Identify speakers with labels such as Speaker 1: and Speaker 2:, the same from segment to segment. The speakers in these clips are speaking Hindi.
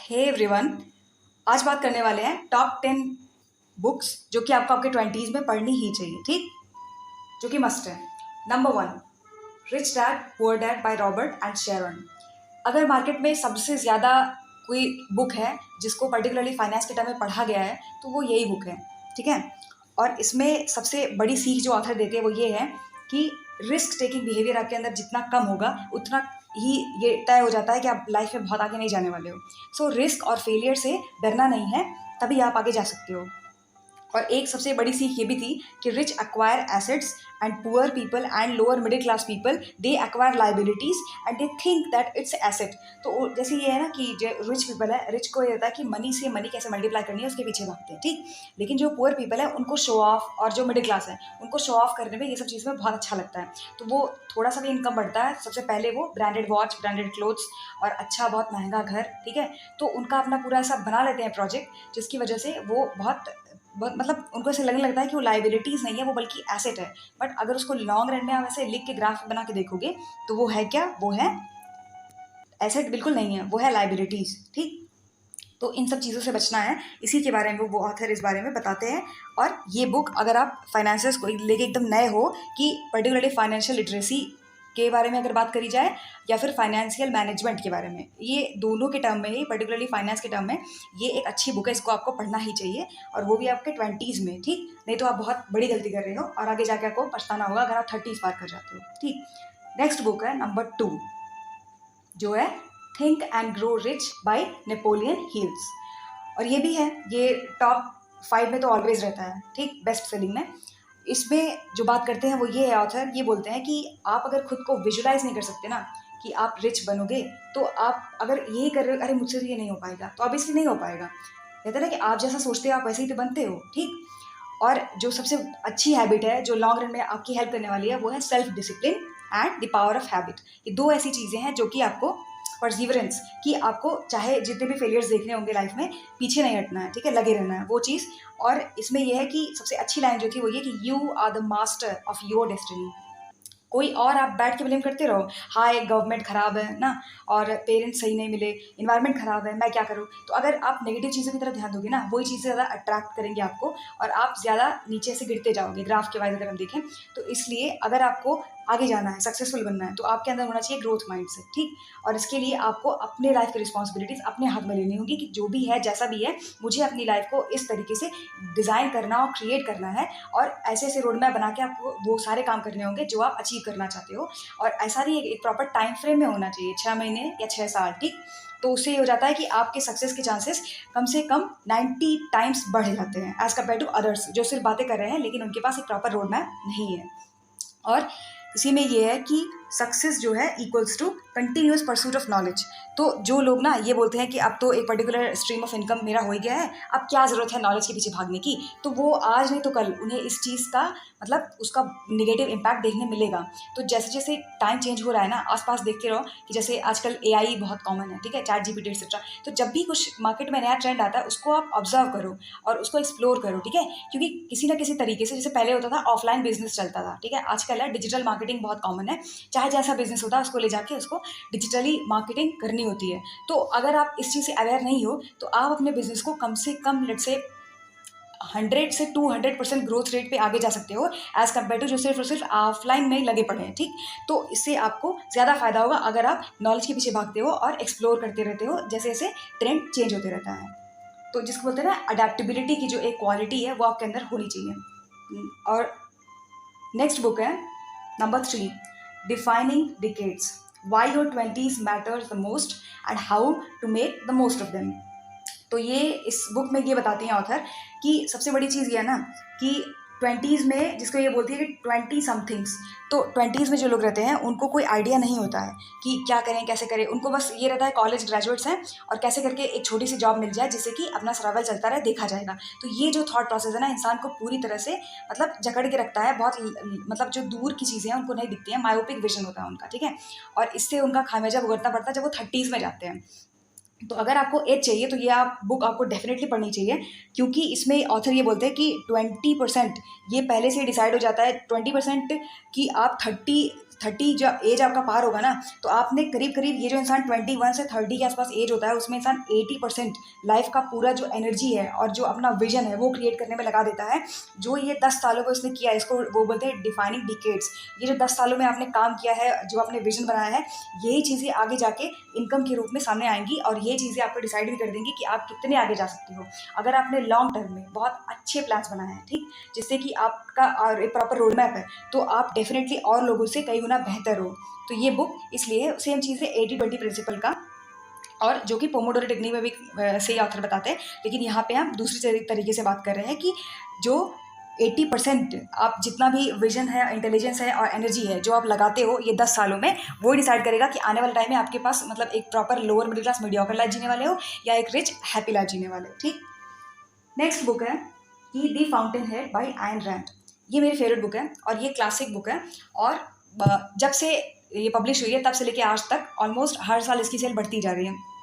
Speaker 1: हे एवरीवन, आज बात करने वाले हैं टॉप 10 बुक्स जो कि आपको आपके 20s में पढ़नी ही चाहिए, ठीक, जो कि मस्ट है। Number 1, rich dad poor dad by Robert and Sharon. अगर मार्केट में सबसे ज़्यादा कोई बुक है जिसको पर्टिकुलरली फाइनेंस के टर्म में पढ़ा गया है तो वो यही बुक है, ठीक है। और इसमें सबसे बड़ी सीख जो ऑथर देते हैं वो ये है कि रिस्क टेकिंग बिहेवियर आपके अंदर जितना कम होगा उतना ही ये तय हो जाता है कि आप लाइफ में बहुत आगे नहीं जाने वाले हो। सो रिस्क और फेलियर से डरना नहीं है, तभी आप आगे जा सकते हो। और एक सबसे बड़ी सीख ये भी थी कि rich acquire assets and poor people and lower middle class people they acquire liabilities and they think that it's asset. तो जैसे ये है ना कि जो रिच पीपल है, रिच को ये होता है कि मनी से मनी कैसे मल्टीप्लाई करनी है उसके पीछे भागते हैं, ठीक। लेकिन जो पुअर पीपल है उनको शो ऑफ, और जो मिडिल क्लास है उनको शो ऑफ करने में ये सब चीज़ में बहुत अच्छा लगता है। तो वो थोड़ा सा भी इनकम बढ़ता है, सबसे पहले वो ब्रांडेड वॉच, ब्रांडेड क्लोथ्स और अच्छा बहुत महंगा घर, ठीक है। तो उनका अपना पूरा ऐसा बना लेते हैं प्रोजेक्ट, जिसकी वजह से वो बहुत मतलब उनको ऐसे लगने लगता है कि वो लाइबिलिटीज़ नहीं है, वो बल्कि एसेट है। बट अगर उसको लॉन्ग रन में आप ऐसे लिख के ग्राफ बना के देखोगे तो वो है क्या, वो है एसेट बिल्कुल नहीं है, वो है लाइबिलिटीज़, ठीक। तो इन सब चीज़ों से बचना है, इसी के बारे में वो ऑथर इस बारे में बताते हैं। और ये बुक अगर आप फाइनेंसेस को लेके एकदम नए हो कि पर्टिकुलरली फाइनेंशियल लिटरेसी के बारे में अगर बात करी जाए या फिर फाइनेंशियल मैनेजमेंट के बारे में, ये दोनों के टर्म में ही, पर्टिकुलरली फाइनेंस के टर्म में ये एक अच्छी बुक है, इसको आपको पढ़ना ही चाहिए। और वो भी आपके 20s में, ठीक। नहीं तो आप बहुत बड़ी गलती कर रहे हो और आगे जाके आपको पछताना होगा अगर आप 30s पार कर जाते हो, ठीक। नेक्स्ट बुक है नंबर 2, जो है think and grow rich by Napoleon hills. और ये भी है, ये टॉप 5 में तो ऑलवेज रहता है, ठीक, बेस्ट सेलिंग में। इसमें जो बात करते हैं वो ये है, ऑथर ये बोलते हैं कि आप अगर खुद को विजुलाइज नहीं कर सकते ना कि आप रिच बनोगे, तो आप अगर यही कर रहे हो अरे मुझसे तो ये नहीं हो पाएगा, तो ऑब्वियसली नहीं हो पाएगा। कहते हैं ना कि आप जैसा सोचते हो आप वैसे ही तो बनते हो, ठीक। और जो सबसे अच्छी हैबिट है जो लॉन्ग रन में आपकी हेल्प करने वाली है वो है self discipline and the power of habit. ये दो ऐसी चीज़ें हैं जो कि आपको परसिवरेंस, कि आपको चाहे जितने भी फेलियर्स देखने होंगे लाइफ में, पीछे नहीं हटना है, ठीक है, लगे रहना है, वो चीज़। और इसमें यह है कि सबसे अच्छी लाइन जो थी वो ये कि you are the master of your destiny. कोई और आप बैठ के ब्लेम करते रहो, हाय गवर्नमेंट ख़राब है ना, और पेरेंट्स सही नहीं मिले, इन्वायरमेंट ख़राब है, मैं क्या करूँ। तो अगर आप नेगेटिव चीज़ों की तरफ ध्यान दोगे ना, वही चीज़ें ज़्यादा अट्रैक्ट करेंगे आपको और आप ज़्यादा नीचे से गिरते जाओगे ग्राफ के वाइज अगर हम देखें। तो इसलिए अगर आपको आगे जाना है, सक्सेसफुल बनना है, तो आपके अंदर होना चाहिए ग्रोथ माइंडसेट, ठीक। और इसके लिए आपको अपने लाइफ की रिस्पॉन्सिबिलिटीज़ अपने हाथ में लेनी होगी कि जो भी है जैसा भी है, मुझे अपनी लाइफ को इस तरीके से डिज़ाइन करना और क्रिएट करना है। और ऐसे ऐसे रोड मैप बना के आपको वो सारे काम करने होंगे जो आप अचीव करना चाहते हो। और ऐसा नहीं, एक प्रॉपर टाइम फ्रेम में होना चाहिए, 6 महीने या 6 साल, ठीक। तो उससे ये हो जाता है कि आपके सक्सेस के चांसेस कम से कम 90 टाइम्स बढ़ जाते हैं एज़ कम्पेयर टू अदर्स जो सिर्फ बातें कर रहे हैं लेकिन उनके पास एक प्रॉपर रोड मैप नहीं है। और इसी में ये है कि सक्सेस जो है equals to continuous pursuit of knowledge. तो जो लोग ना ये बोलते हैं कि अब तो एक पर्टिकुलर स्ट्रीम ऑफ इनकम मेरा हो गया है, अब क्या ज़रूरत है नॉलेज के पीछे भागने की, तो वो आज नहीं तो कल उन्हें इस चीज़ का मतलब उसका नेगेटिव इम्पैक्ट देखने मिलेगा। तो जैसे जैसे टाइम चेंज हो रहा है ना, आसपास देखते रहो कि जैसे आजकल AI बहुत कॉमन है, ठीक है, चैट GPT एक्सेट्रा। तो जब भी कुछ मार्केट में नया ट्रेंड आता है उसको आप ऑब्जर्व करो और उसको एक्सप्लोर करो, ठीक है। क्योंकि किसी ना किसी तरीके से, जैसे पहले होता था ऑफलाइन बिजनेस चलता था, ठीक है, आजकल है डिजिटल मार्केटिंग बहुत कॉमन है। चाहे जैसा बिजनेस होता है उसको ले जाके उसको डिजिटली मार्केटिंग करनी होती है। तो अगर आप इस चीज़ से अवेयर नहीं हो तो आप अपने बिजनेस को कम से कम लेट से 100 से 200% ग्रोथ रेट पे आगे जा सकते हो एज़ कम्पेयर टू जो सिर्फ और सिर्फ ऑफलाइन में ही लगे पड़े हैं, ठीक। तो इससे आपको ज़्यादा फायदा होगा अगर आप नॉलेज के पीछे भागते हो और एक्सप्लोर करते रहते हो जैसे जैसे ट्रेंड चेंज होते रहता है। तो जिसको बोलते हैं ना अडेप्टेबिलिटी की जो एक क्वालिटी है वो आपके अंदर होनी चाहिए। और नेक्स्ट बुक है number 3, defining decades, why your 20s matters the most and how to make the most of them. तो ये इस बुक में ये बताती हैं ऑथर कि सबसे बड़ी चीज़ ये है ना कि 20s में, जिसको ये बोलती है कि 20 समथिंग्स, तो 20s में जो लोग रहते हैं उनको कोई आइडिया नहीं होता है कि क्या करें कैसे करें। उनको बस ये रहता है कॉलेज ग्रेजुएट्स हैं और कैसे करके एक छोटी सी जॉब मिल जाए जिससे कि अपना सर्वाइवल चलता रहे, देखा जाएगा। तो ये जो थॉट प्रोसेस है ना इंसान को पूरी तरह से मतलब जकड़ के रखता है। बहुत मतलब जो दूर की चीज़ें हैं उनको नहीं दिखती हैं, मायोपिक विजन होता है उनका, ठीक है। और इससे उनका खामियाजा भुगतना पड़ता है जब वो 30s में जाते हैं। तो अगर आपको एज चाहिए तो ये आप बुक आपको डेफिनेटली पढ़नी चाहिए, क्योंकि इसमें ऑथर ये बोलते हैं कि 20% ये पहले से डिसाइड हो जाता है, 20% कि आप 30 30 जब एज आपका पार होगा ना, तो आपने करीब करीब ये जो इंसान 21 से 30 के आसपास एज होता है उसमें इंसान 80% लाइफ का पूरा जो एनर्जी है और जो अपना विजन है वो क्रिएट करने में लगा देता है। जो ये 10 सालों में उसने किया है, इसको वो बोलते हैं डिफाइनिंग डिकेड्स। ये जो 10 सालों में आपने काम किया है, जो आपने विजन बनाया है, यही चीज़ें आगे जाके इनकम के रूप में सामने आएंगी और ये चीज़ें आपको डिसाइड भी कर देंगी कि आप कितने आगे जा सकते हो। अगर आपने लॉन्ग टर्म में बहुत अच्छे प्लान्स बनाए हैं, ठीक, जिससे कि आपका और एक प्रॉपर रोड मैप है, तो आप डेफिनेटली और लोगों से कई गुना बेहतर हो। तो ये बुक इसलिए सेम चीज़ है 80-20 प्रिंसिपल का, और जो कि पोमोडोरो टेक्निक में भी सही ऑथर बताते हैं, लेकिन यहाँ पे हम दूसरी तरीके से बात कर रहे हैं कि जो 80% आप जितना भी विजन है, इंटेलिजेंस है और एनर्जी है जो आप लगाते हो ये 10 सालों में, वो डिसाइड करेगा कि आने वाले टाइम में आपके पास मतलब एक proper lower middle class mediocre life जीने वाले हो या एक रिच हैप्पी लाइफ जीने वाले हो। ठीक, नेक्स्ट बुक है कि the fountainhead by Ayn Rand. ये मेरी फेवरेट बुक है और ये क्लासिक बुक है, और जब से ये पब्लिश हुई है तब से लेके आज तक ऑलमोस्ट हर साल इसकी सेल बढ़ती जा रही है।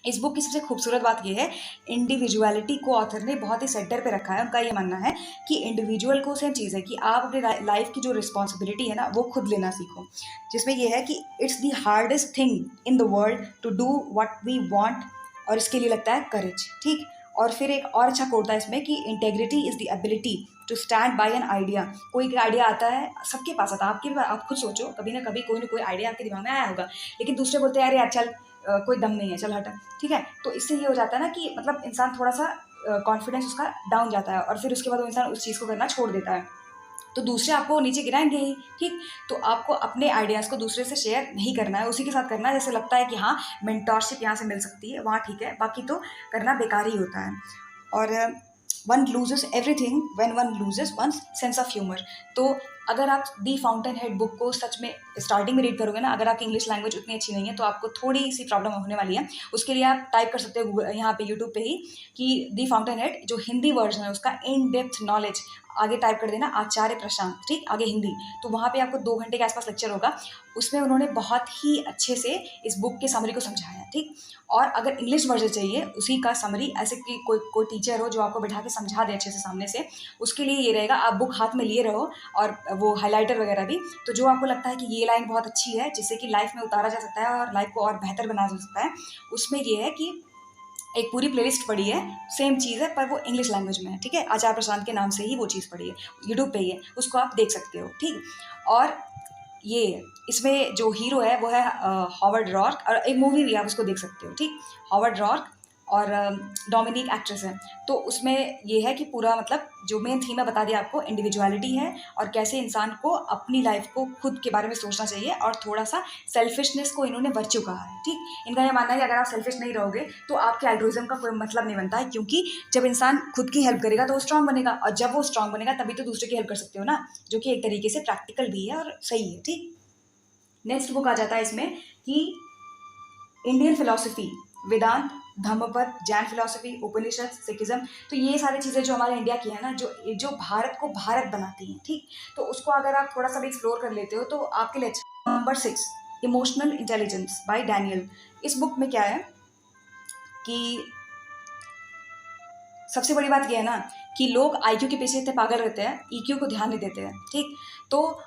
Speaker 1: इस बुक की सबसे खूबसूरत बात यह है, इंडिविजुअलिटी को ऑथर ने बहुत ही सेंटर पे रखा है। उनका ये मानना है कि इंडिविजुअल को सेम चीज़ है कि आप अपने लाइफ की जो रिस्पॉन्सिबिलिटी है ना वो खुद लेना सीखो, जिसमें यह है कि it's the hardest thing in the world to do what we want, और इसके लिए लगता है करेज। ठीक, और फिर एक और अच्छा कोट था इसमें कि integrity is the ability to stand by an idea. कोई आइडिया आता है, सबके पास आता है, आपके पास, आप खुद सोचो कभी ना कभी कोई ना कोई आइडिया आपके दिमाग में आया होगा, लेकिन दूसरे बोलते हैं अरे यार चल कोई दम नहीं है, चल हटा। ठीक है, तो इससे ये हो जाता है ना कि मतलब इंसान थोड़ा सा कॉन्फिडेंस उसका डाउन जाता है और फिर उसके बाद वो इंसान उस चीज़ को करना छोड़ देता है, तो दूसरे आपको नीचे गिराएंगे ही। ठीक, तो आपको अपने आइडियाज़ को दूसरे से शेयर नहीं करना है, उसी के साथ करना है। जैसे लगता है कि हाँ मेंटोरशिप यहाँ से मिल सकती है, वहाँ ठीक है, बाकी तो करना बेकार ही होता है। और one loses everything when one loses one sense of humour. तो अगर आप दी फाउंटेन हेड बुक को सच में स्टार्टिंग में रीड करोगे ना, अगर आपकी इंग्लिश लैंग्वेज उतनी अच्छी नहीं है तो आपको थोड़ी सी प्रॉब्लम होने वाली है। उसके लिए आप टाइप कर सकते हो गूगल, यहाँ पे यूट्यूब पे ही, कि दी फाउंटेन हेड जो हिंदी वर्जन है उसका इन डेप्थ नॉलेज, आगे टाइप कर देना आचार्य प्रशांत, ठीक, आगे हिंदी, तो वहाँ पे आपको 2 घंटे के आसपास लेक्चर होगा। उसमें उन्होंने बहुत ही अच्छे से इस बुक के समरी को समझाया है। ठीक, और अगर इंग्लिश वर्जन चाहिए उसी का समरी, ऐसे कि कोई टीचर हो जो आपको बैठा के समझा दे अच्छे से सामने से, उसके लिए ये रहेगा, आप बुक हाथ में लिए रहो और वो हाइलाइटर वगैरह भी, तो जो आपको लगता है कि ये लाइन बहुत अच्छी है जिससे कि लाइफ में उतारा जा सकता है और लाइफ को और बेहतर बनाया जा सकता है, उसमें ये है कि एक पूरी प्लेलिस्ट पड़ी है, सेम चीज़ है पर वो इंग्लिश लैंग्वेज में है। ठीक है, आचार्य प्रशांत के नाम से ही वो चीज़ पड़ी है, यूट्यूब पे ही है, उसको आप देख सकते हो। ठीक, और ये इसमें जो हीरो है वो है हॉवर्ड रॉर्क, और एक मूवी भी आप उसको देख सकते हो। ठीक, हॉवर्ड रॉर्क और डोमिनिक एक्ट्रेस है, तो उसमें ये है कि पूरा मतलब जो मेन थीम है बता दिया आपको, इंडिविजुअलिटी है और कैसे इंसान को अपनी लाइफ को खुद के बारे में सोचना चाहिए, और थोड़ा सा सेल्फिशनेस को इन्होंने वर्च्यू कहा है। ठीक, इनका ये मानना है कि अगर आप सेल्फिश नहीं रहोगे तो आपके एल्ट्रुइज्म का कोई मतलब नहीं बनता है, क्योंकि जब इंसान खुद की हेल्प करेगा तो वो स्ट्रांग बनेगा, और जब वो स्ट्रांग बनेगा तभी तो दूसरे की हेल्प कर सकते हो ना, जो कि एक तरीके से प्रैक्टिकल भी है और सही है। ठीक, नेक्स्ट बुक आ जाता है इसमें कि इंडियन फिलॉसफी, वेदांत, धम्मपद, जैन फिलॉसफी, उपनिषद, सिखिज्म। तो ये सारी चीज़ें जो हमारे इंडिया की है ना, जो भारत को भारत बनाती हैं। ठीक, तो उसको अगर आप थोड़ा सा भी एक्सप्लोर कर लेते हो तो आपके लिए अच्छा। Number 6, emotional intelligence bye Daniel. इस बुक में क्या है कि सबसे बड़ी बात यह है ना कि लोग आईक्यू के पीछे इतने पागल रहते हैं, ईक्यू को ध्यान नहीं देते हैं। ठीक, तो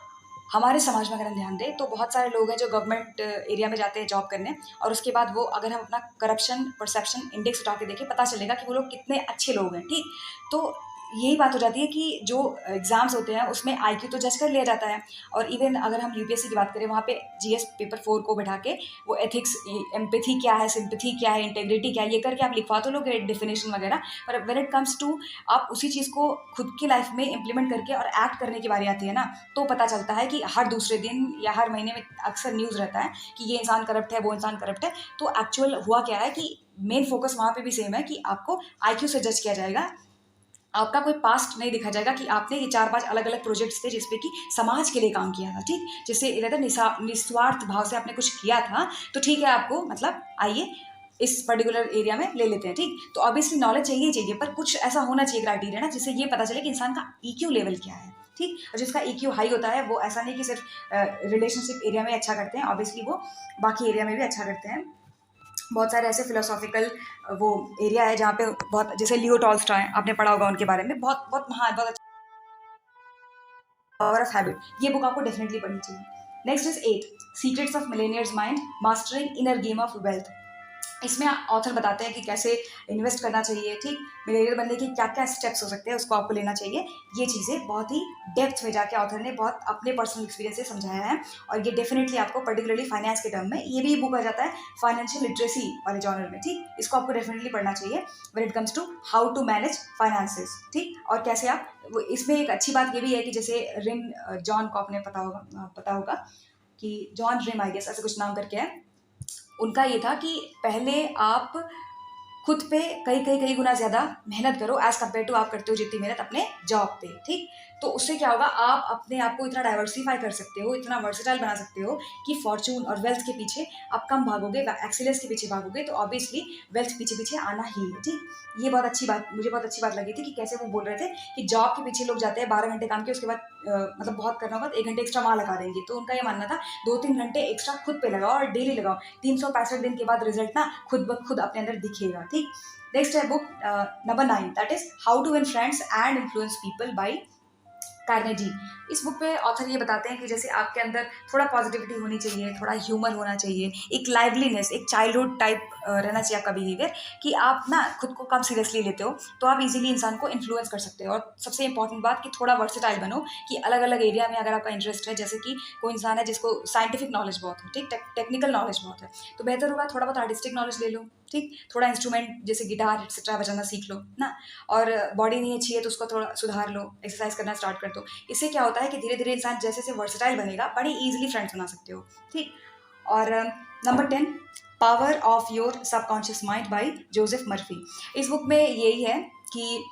Speaker 1: हमारे समाज में अगर हम ध्यान दें तो बहुत सारे लोग हैं जो गवर्नमेंट एरिया में जाते हैं जॉब करने, और उसके बाद वो अगर हम अपना करप्शन परसेप्शन इंडेक्स उठा के देखें, पता चलेगा कि वो लोग कितने अच्छे लोग हैं। ठीक, तो यही बात हो जाती है कि जो एग्ज़ाम्स होते हैं उसमें आईक्यू तो जज कर लिया जाता है, और इवन अगर हम यूपीएससी की बात करें वहाँ पे जीएस पेपर 4 को बैठा के वो एथिक्स, एम्पैथी क्या है, सिंपैथी क्या है, इंटेग्रिटी क्या है, ये करके आप लिखवा तो लोगे डेफिनेशन वगैरह, पर व्हेन इट कम्स टू आप उसी चीज़ को खुद की लाइफ में इम्प्लीमेंट करके और एक्ट करने की बारी आती है ना, तो पता चलता है कि हर दूसरे दिन या हर महीने में अक्सर न्यूज़ रहता है कि ये इंसान करप्ट है, वो इंसान करप्ट है। तो एक्चुअल हुआ क्या है कि मेन फोकस वहाँ पे भी सेम है कि आपको आईक्यू से जज किया जाएगा, आपका कोई पास्ट नहीं दिखा जाएगा कि आपने ये 4-5 अलग-अलग प्रोजेक्ट्स थे जिसपे कि समाज के लिए काम किया था। ठीक, जिससे रहता निस्वार्थ भाव से आपने कुछ किया था, तो ठीक है, आपको मतलब आइए इस पर्टिकुलर एरिया में ले लेते हैं। ठीक, तो ऑब्वियसली नॉलेज चाहिए ही चाहिए, पर कुछ ऐसा होना चाहिए क्राइटेरिया ना जिससे ये पता चले कि इंसान का ईक्यू लेवल क्या है। ठीक, और जिसका ईक्यू हाई होता है वो ऐसा नहीं कि सिर्फ रिलेशनशिप एरिया में अच्छा करते हैं, ऑब्वियसली वो बाकी एरिया में भी अच्छा करते हैं। बहुत सारे ऐसे फिलोसॉफिकल वो एरिया है जहाँ पे बहुत, जैसे लियो टॉल्स्टॉय, आपने पढ़ा होगा उनके बारे में, बहुत महान, बहुत अच्छा। पावर ऑफ हैबिट, ये बुक आपको डेफिनेटली पढ़नी चाहिए। Next is 8, secrets of millionaires mind, mastering inner game of wealth. इसमें ऑथर बताते हैं कि कैसे इन्वेस्ट करना चाहिए, ठीक, मिलेनियर बनने के क्या क्या स्टेप्स हो सकते हैं, उसको आपको लेना चाहिए। ये चीज़ें बहुत ही डेप्थ में जाके ऑथर ने बहुत अपने पर्सनल एक्सपीरियंस से समझाया है, और ये डेफिनेटली आपको पर्टिकुलरली फाइनेंस के टर्म में, ये भी बुक आ जाता है फाइनेंशियल लिटरेसी वाले जॉनर में, ठीक, इसको आपको डेफिनेटली पढ़ना चाहिए when it comes to how to manage finances, ठीक, और कैसे आप इसमें एक अच्छी बात ये भी है कि जैसे रिम जॉन को आपने पता होगा कि जॉन रिम आई गेस ऐसे कुछ नाम करके है, उनका ये था कि पहले आप खुद पे कई गुना ज़्यादा मेहनत करो एज़ कम्पेयर टू आप करते हो जितनी मेहनत अपने जॉब पे, ठीक, तो उससे क्या होगा, आप अपने आप को इतना डाइवर्सिफाई कर सकते हो, इतना वर्सेटाइल बना सकते हो कि फॉर्चून और वेल्थ के पीछे आप कम भागोगे, एक्सीलेंस के पीछे भागोगे, तो ऑब्वियसली वेल्थ पीछे पीछे आना ही है, ठीक। ये बहुत अच्छी बात, मुझे बहुत अच्छी बात लगी थी कि कैसे वो बोल रहे थे कि जॉब के पीछे लोग जाते हैं 12 घंटे काम के, उसके बाद मतलब बहुत करना होगा तो 1 घंटे एक्स्ट्रा वहाँ लगा देंगे, तो उनका ये मानना था 2-3 घंटे एक्स्ट्रा खुद पे लगाओ और डेली लगाओ, 365 दिन के बाद रिजल्ट ना खुद ब खुद अपने अंदर दिखेगा, ठीक। नेक्स्ट है book number 9, that is how to win friends and influence people by Carnegie. इस बुक पे ऑथर ये बताते हैं कि जैसे आपके अंदर थोड़ा पॉजिटिविटी होनी चाहिए, थोड़ा ह्यूमर होना चाहिए, एक लाइवलीनेस, एक चाइल्डहुड टाइप रहना चाहिए आपका बिहेवियर, कि आप ना खुद को कम सीरियसली लेते हो तो आप इजीली इंसान को इन्फ्लुएंस कर सकते हो। और सबसे इंपॉर्टेंट बात कि थोड़ा वर्सेटाइल बनो, कि अलग अलग एरिया में अगर आपका इंटरेस्ट है, जैसे कि कोई इंसान है जिसको साइंटिफिक नॉलेज बहुत है, ठीक, टेक्निकल नॉलेज बहुत है, तो बेहतर होगा थोड़ा बहुत आर्टिस्टिक नॉलेज ले लो, ठीक, थोड़ा इंस्ट्रूमेंट जैसे गिटार एक्सेट्रा बजाना सीख लो ना, और बॉडी नहीं अच्छी है तो उसको थोड़ा सुधार लो, एक्सरसाइज करना स्टार्ट कर दो। इससे क्या होता है कि धीरे धीरे इंसान जैसे जैसे वर्सेटाइल बनेगा, बड़ी ईजिली फ्रेंड्स बना सकते हो, ठीक। और number 10, power of your subconscious mind bye Joseph Murphy. इस बुक में यही है कि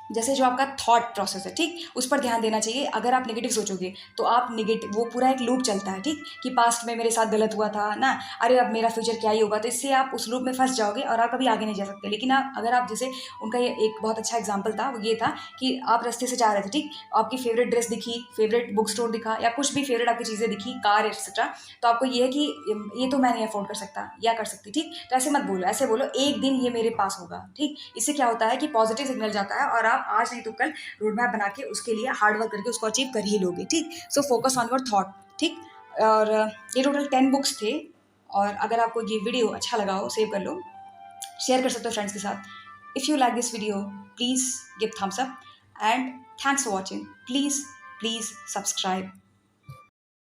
Speaker 1: जैसे जो आपका थॉट प्रोसेस है, ठीक, उस पर ध्यान देना चाहिए। अगर आप नेगेटिव सोचोगे तो आप नेगेटिव, वो पूरा एक लूप चलता है, ठीक, कि पास्ट में मेरे साथ गलत हुआ था ना, अरे अब मेरा फ्यूचर क्या ही होगा, तो इससे आप उस लूप में फंस जाओगे और आप कभी आगे नहीं जा सकते। लेकिन आप अगर आप जैसे, उनका ये एक बहुत अच्छा एग्जाम्पल था, वो ये था कि आप रास्ते से जा रहे थे, ठीक, आपकी फेवरेट ड्रेस दिखी, फेवरेट बुक स्टोर दिखा, या कुछ भी फेवरेट आपकी चीज़ें दिखी, कार एक्सेट्रा, तो आपको ये है कि ये तो मैं नहीं अफोर्ड कर सकता या कर सकती, ठीक, तो ऐसे मत बोलो, ऐसे बोलो एक दिन ये मेरे पास होगा, ठीक। इससे क्या होता है कि पॉजिटिव सिग्नल जाता है और आप आज नहीं तो कल रोड मैप बना के उसके लिए हार्ड वर्क करके उसको अचीव कर ही लोगे, ठीक। So focus on your thought, ठीक। और ये टोटल 10 बुक्स थे, और अगर आपको ये वीडियो अच्छा लगा हो, सेव कर लो, शेयर कर सकते हो फ्रेंड्स के साथ। If you like this video, please give Thums up, and thanks for watching. Please subscribe.